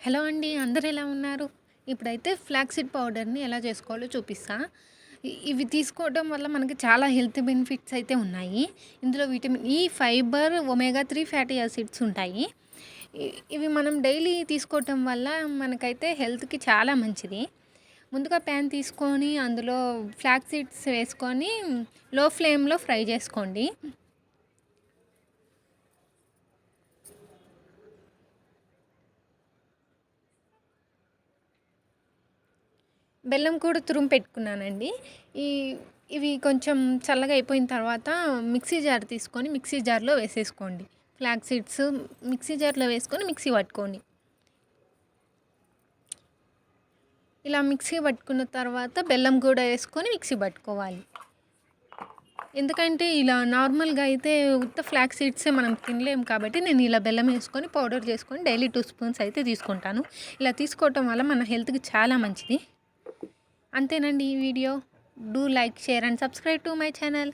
Hello అండి. అందరూ ఎలా ఉన్నారు? ఇప్పుడైతే ఫ్లాక్సీడ్ పౌడర్‌ని ఎలా చేసుకోవాలో చూపిస్తా. ఇవి తీసుకోవడం వల్ల మనకి చాలా హెల్త్ బెనిఫిట్స్ అయితే ఉన్నాయి. ఇందులో vitamin E, fibre, omega 3 fatty acids ఉంటాయి. ఇవి మనం డైలీ తీసుకోవటం వల్ల మనకైతే హెల్త్‌కి చాలా మంచిది. ముందుగా ప్యాన్ తీసుకొని అందులో ఫ్లాక్స్ సీడ్స్ వేసుకొని లో ఫ్లేమ్‌లో ఫ్రై చేసుకోండి. బెల్లం కూడా తురుము పెట్టుకున్నానండి. ఈ ఇవి కొంచెం చల్లగా అయిపోయిన తర్వాత మిక్సీ జార్ తీసుకొని మిక్సీ జార్‌లో వేసేసుకోండి. ఫ్లాక్స్ సీడ్స్ మిక్సీ జార్‌లో వేసుకొని మిక్సీ పట్టుకోండి. ఇలా మిక్సీ పట్టుకున్న తర్వాత బెల్లం కూడా వేసుకొని మిక్సీ పట్టుకోవాలి. ఎందుకంటే ఇలా నార్మల్‌గా అయితే ఉత్త ఫ్లాక్స్ సీడ్సే మనం తినలేము కాబట్టి నేను ఇలా బెల్లం వేసుకొని పౌడర్ చేసుకొని డైలీ 2 స్పూన్స్ అయితే తీసుకుంటాను. ఇలా తీసుకోవటం వల్ల మన హెల్త్‌కి చాలా మంచిది. అంతేనండి ఈ video. Do like, share and subscribe to my channel.